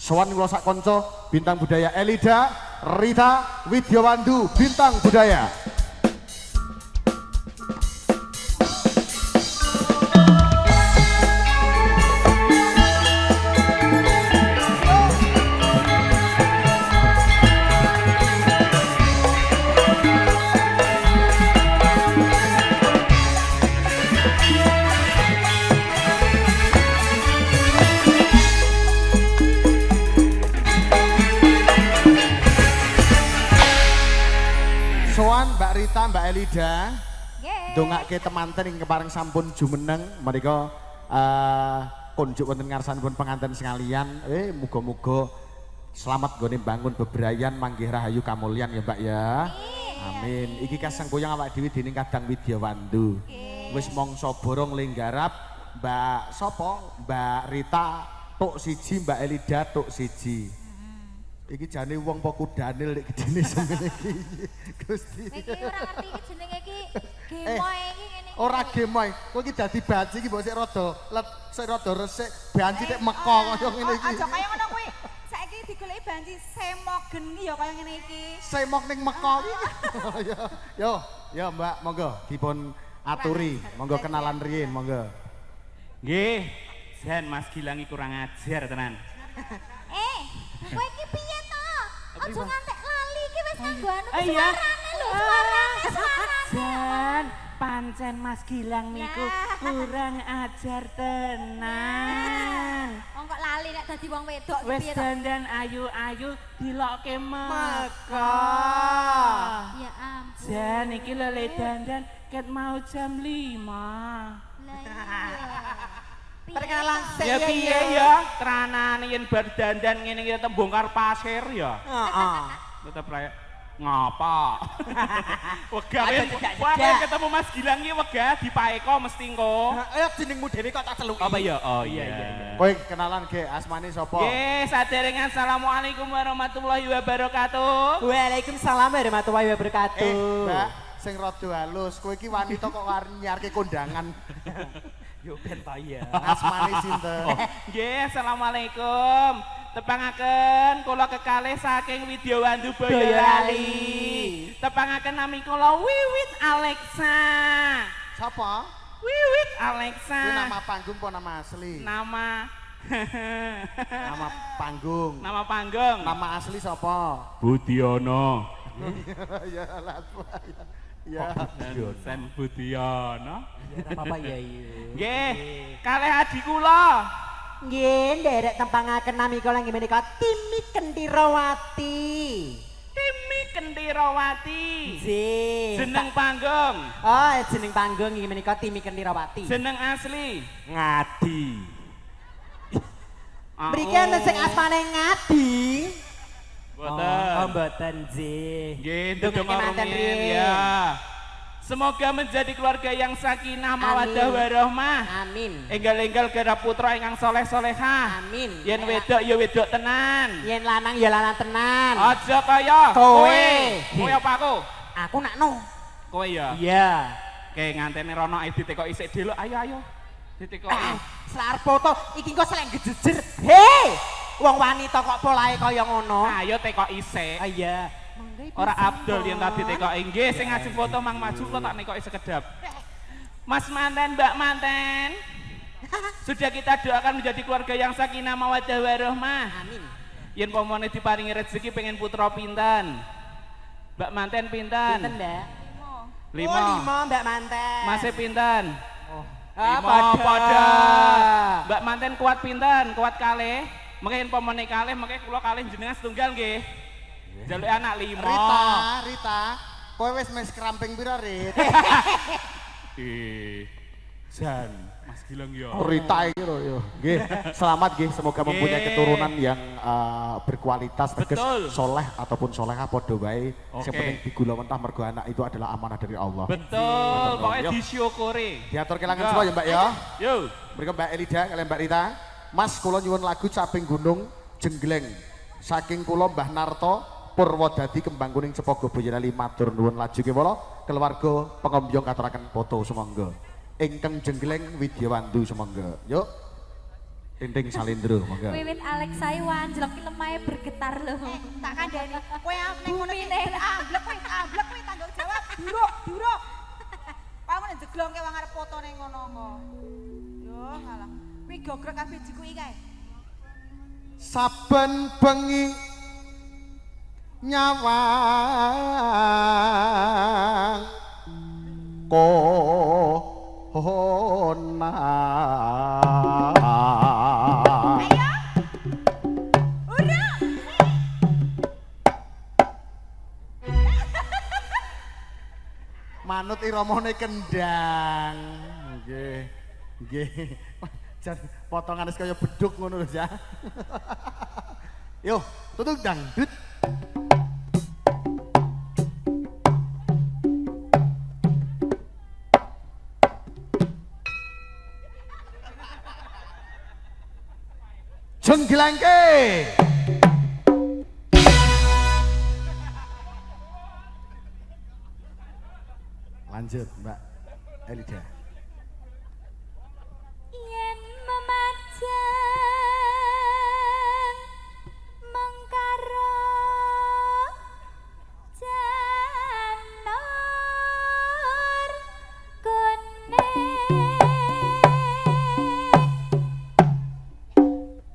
Sowan kula sak kanca bintang budaya Elida, Rita, Widyawandu bintang budaya. Soan Mbak Rita, Mbak Elida, dongake temanten ing kepareng sampun jumeneng menika kunjuk wonten ngarsanipun pengantin sekalian. Muga-muga selamat nggone bangun bebrayan manggih rahayu kamulyan ya Mbak ya. Amin. Iki kasengkuyang awak dhewe dening Kadang Widyawandu. Wis mangsa borong lenggarap Mbak sapa? Mbak Rita tuk siji, Mbak Elida tuk siji. Iki jane wong apa kudane lek gedene semene iki. Gusti. Iki ora ngerti iki jenenge iki gemoy iki ngene iki. Ora gemoy. Kowe iki dadi banci iki mbok sik rada resik, banci tek meko kaya ngene iki. Aja kaya ngono kuwi. Saiki digoleki banci semogen ya kaya ngene iki. Semok ning meko iki. Yo Mbak, monggo dipun aturi, monggo kenalan riyin, monggo. Nggih, Jan Mas Gilang iki kurang ajar tenan. Kowe iki piye to? Aja ngantek lali iki wis nganggo anu Iya. suarane lho, suarane. Jan, pancen Mas Gilang niku kurang ajar tenan. Wong kok lali nek dadi wong wedok iki Wis piye to? dandan ayu-ayu dilokke meko. Ya ampun. Jan iki lele dandan ket mau jam 5. Lah iya. Perkenalan Ya piye ya, teranane yen bar dandan ngene iki tembongkar pasir ya. Heeh. Tetep raya ngapa? Wegah Aja weh, jedak-jedak. wah ketemu Mas Gilang iki wegah dipaeko mesti engko. Ayo jenengmu dhewe kok tak celuki. Apa ya? Oh iya. Kowe kenalan ge asmane sapa? Nggih, saderenge assalamualaikum warahmatullahi wabarakatuh. Waalaikumsalam warahmatullahi wabarakatuh. Mbak, sing rada halus, kowe iki wanita kok arep nyarke kondangan. Yo ben ta ya. Asmane sinten? Nggih, assalamualaikum. Tepangaken kula kekalih saking Widyawandu Boyolali. Tepangaken nami kula Wiwit Alexa. Sapa? Wiwit Alexa. Kuwi nama panggung apa nama asli? Nama Nama panggung. Nama panggung. Nama asli sapa? Budiono. Ya lah. Ya. Sen Budiono. Apa ya iya. Nggih, kalih adi kula. Nggih, nderek tempangaken nami kula nggih menika Timi Kendirawati. Timi Kendirawati. Nggih. Jeneng panggung. Oh, jeneng panggung nggih menika Timi Kendirawati. Jeneng asli. Ngadi. Mriki Oh. enten sing asmane Ngadi. Boten. Oh, mboten nggih. Nggih, Ndonga ndedonga kemanten rumiyin riyin. ya. Semoga menjadi keluarga yang sakinah mawaddah warahmah. Amin. Enggal-enggal garap putra ingkang soleh-solehah. Amin. Yen wedok ya wedok tenan. Yen lanang ya lanang tenan. Aja kaya Kowe. Kowe apa aku? Aku nakno. Kowe ya. Iya. Oke, ngantene rono ditekok isik dhewe. Ayo. Ditekok. Selar foto iki kok seleng gejejer. Hei! Wong wanita kok polahe kaya ngono. Ayo tekok isik. Ah iya. Ora Abdul yang tadi tekoki. Nggih, sing ngajeng foto Mang Maju kok tak nekoki sekedap. Mas manten, Mbak manten. Sudah kita doakan menjadi keluarga yang sakinah mawaddah warahmah. Amin. Yen pomone diparingi rezeki pengen putra pinten? Mbak manten pinten? Pinten, Mbak? 5. Oh, 5 Mbak manten. Masih pinten? Ah, 5 padha. padha. Mbak manten kuat pinten? Kuat kalih. Mengke pomone kalih, mengke kula kalih jenengan setunggal nggih. Jaluk anak 5. Rita, kowe wis mes keramping pira, Rit? Jan, Mas Gilang ya. Rita iki lho yo. Nggih, selamat nggih, semoga mempunyai Nggih. keturunan yang berkualitas, tegas, Betul. soleh ataupun solehah padha wae. Sing Oke. penting digula mentah mergo anak itu adalah amanah dari Allah. Betul, pokoknya Yo. disyukuri. Diatur kelangan Enggak. semua ya Mbak ya. Yo. Mereka Mbak Elida, kalian Mbak Rita. Mas kula nyuwun lagu Caping Gunung Jenggleng. Saking kula Mbah Narto Purwodadi Kembang Kuning Cepogo Boyolali matur nuwun laju kewala keluarga pengombyong katuraken foto sumangga. Ingkang Jenggleng Widyawandu sumangga. Yuk. Tinting Salindro, monggo. Wiwit Alexa wanjlok ki lemahe bergetar lho. Tak kandhani. Kowe ning ngono iki amblek kowe tanggung jawab. Duruk. Kamu nek jeglongke wong arep fotone ngono kok. Yo ngalah. Kuwi gogrek kabeh jiku iki kae. Saben bengi nyawang kona. Ayo. Ura. Manut iramane kendang. Nggih. Nggih. Jan potongan wis kaya beduk ngono lho, ya. Yo, tutuk dangdut. Jenggelangke. Lanjut, Mbak Elida. Yen memajang mengkaro janur kuning.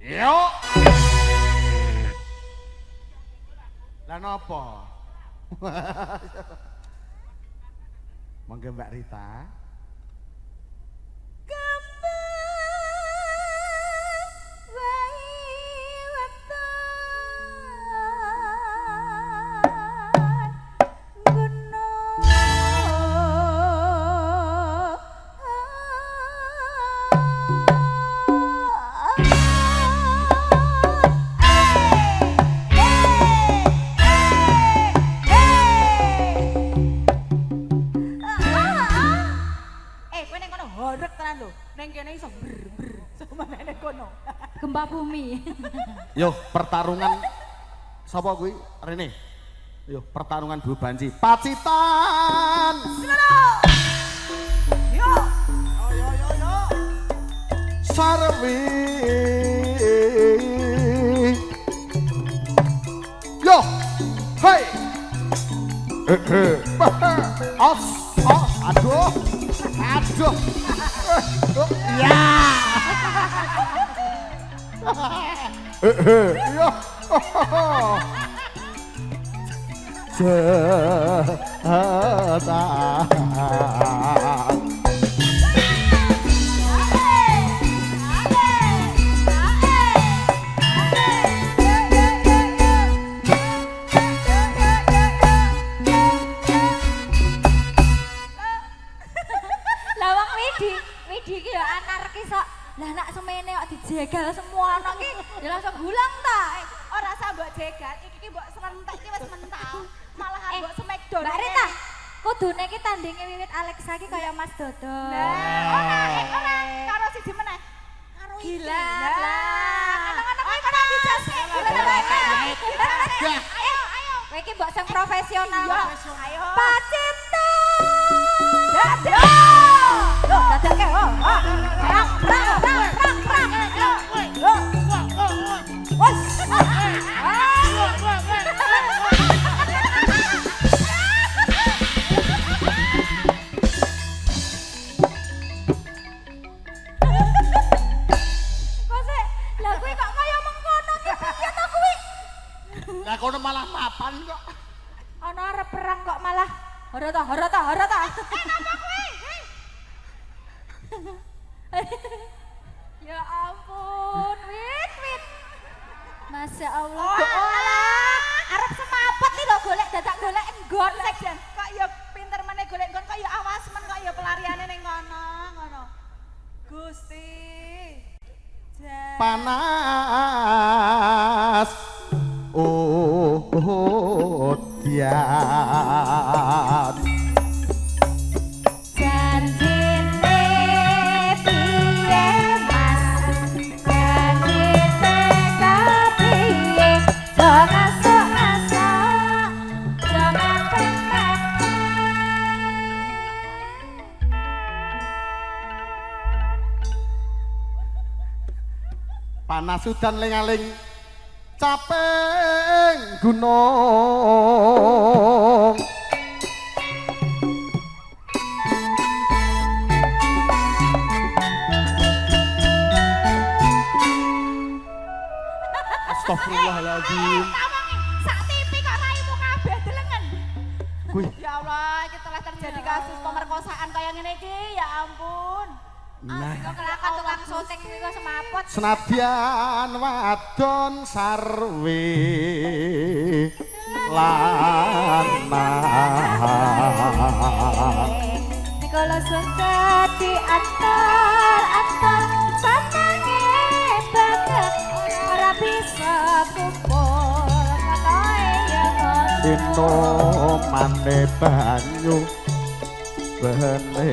Yo. Lah napa? Monggo Mbak Rita. Horek tenan lho. Ning kene iso ber. Sama nek kono. Gempa bumi. Yo, pertarungan sapa kuwi? Rene. Yo, pertarungan dua banci. Pacitan. Yo. Yo. Sarwi. Yo. Hei. Os. Aduh. Ya. Yo. Lawang Widi ki ya anarkis kok. Lah nak semene kok dijegal semua ana ki ya langsung gulang ta. Ora usah mbok jegal, iki mbok serentek iki wis mental. Malahan mbok smackdown. Mbak Rita, kudune ki tandinge Wiwit Alexa ki kaya Mas Dodo. Ora karo siji meneh. Karo iki. Gila. Anak-anak kuwi pada dijase. Ayo. Kowe iki mbok sing profesional kok. Ayo. Pacitan. Loh, dadake. Perang. Wes. Lah kuwi kok kaya mengkono ki piye to kuwi? Lah kono malah mapan kok. Ana arep perang kok malah harata. Napa kuwi? Ya ampun, Wit. Masya Allah. Arep semapet iki lho golek nggon sekjen. Kok ya pinter meneh golek nggon kok ya awas men kok ya pelariane ning ngono. Gusti. Panas. Oh, dian. Janjine piye Mas? Janjine kepiye? Jangan sok-asa, jangan pernah. nasudan ling-aling caping gunung Astagfirullahaladzim. Tawangi, sak tipi kok raimu kabeh delengen. kuwi Ya Allah, iki telah terjadi kasus pemerkosaan kayak ngene iki, ya ampun. nah Kok kelakan tukang syuting iki kok semaput. senadyan wadon sarwe lanang Kalau suka di antar sanange banget ora bisa kumpul katoe ya ngono. Ino mane banyu bene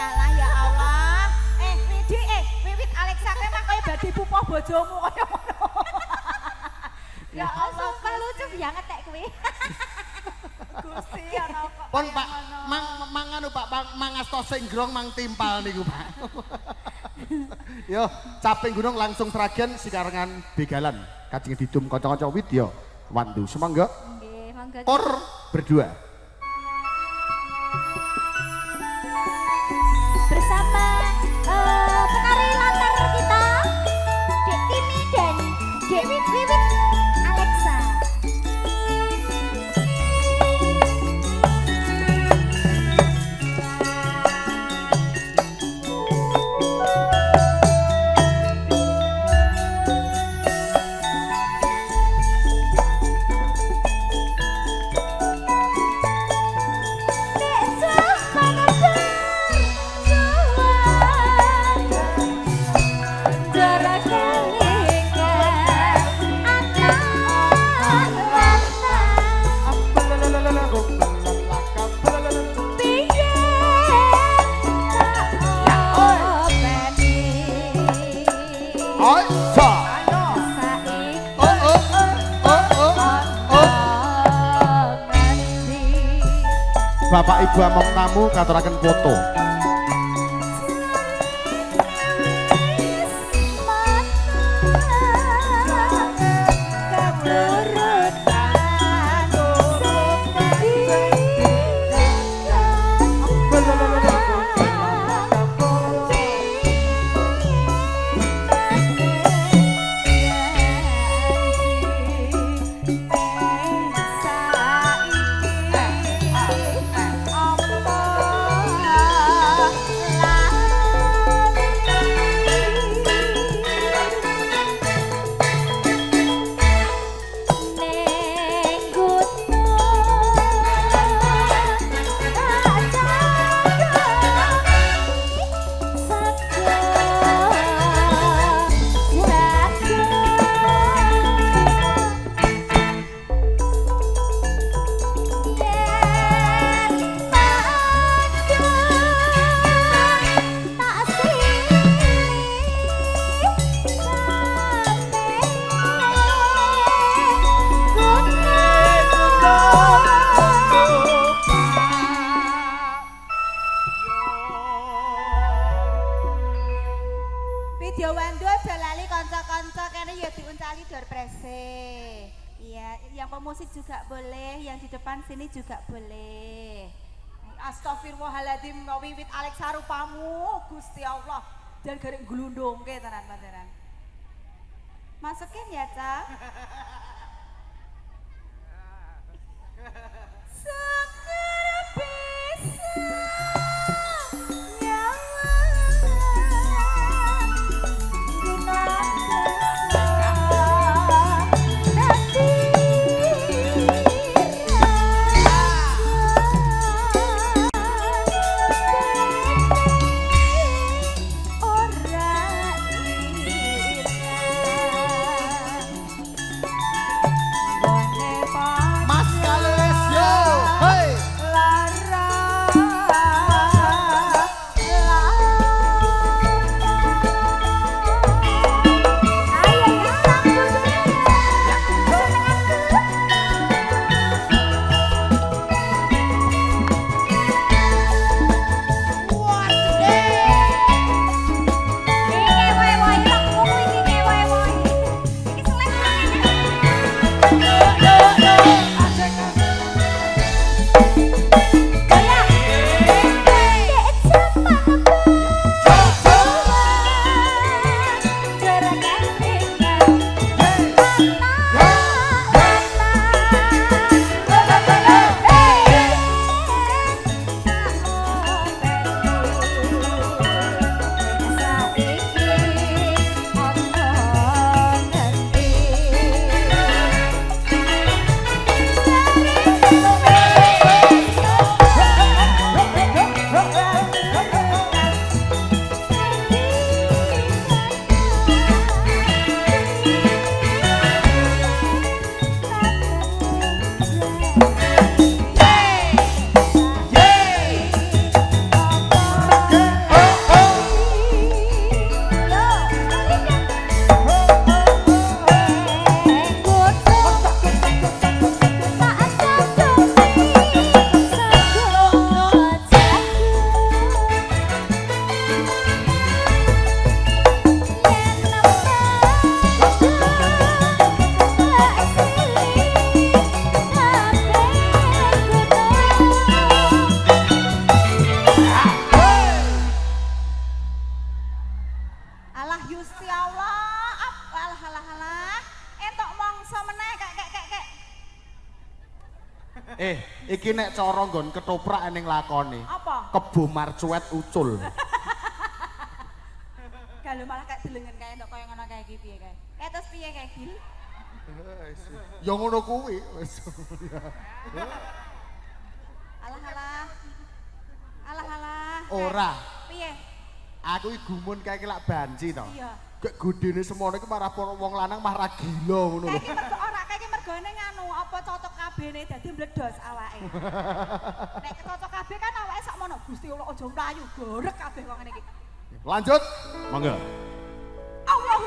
Allah ya Allah. Widi Wiwit Alexa kowe mah kaya badhe pupuh bojomu kaya ngono. Ya Allah, sumpah lucu banget tek kuwi. Gusti ana kok. pon Pak mang anu Pak mang asta singgrong mang timpal niku Pak yo caping gunung langsung seragen sikarengan begalan kajeng didum kanca-kanca Widya Wandu semangga Nggih, monggo. or berdua Bersama penari latar kita Dek Tini dan Dek Wiwit Alexa. Bapak Ibu among tamu katuraken foto. Widya Wandu aja lali kanca-kanca kene ya diuncali door prese. Iya, yang pemusik juga boleh, yang di depan sini juga boleh. Astagfirullahaladzim, Wiwit Alexa rupamu, Gusti Allah. Dan garing glundongke tenan panjenengan. Masukin ya, Cak. Seger bisa Mas Kalesio, hei. Gusti Allah. Alah. Entuk mangsa meneh kek. Iki nek cara nggon ketoprak ning lakone. Apa? Kebo marcuet ucul. Kalau malah kayak delengen kayak ndok koyo ngono kayak iki piye kae. Terus piye kae Gil? Ya ngono kuwi. Alah. Ora. Piye? Aku iki gumun kae lak banci to. Iya. Gek gedene semono iki marah wong lanang mah ra gila ngono lho. Kayak iki mergo ora kayak iki mergone nganu apa cocok kabehne dadi mbledos awake. Nek cocok kabeh kan awake sak mono Gusti Allah aja mlayu gorek kabeh kok ngene iki. Lanjut. Monggo. Allah.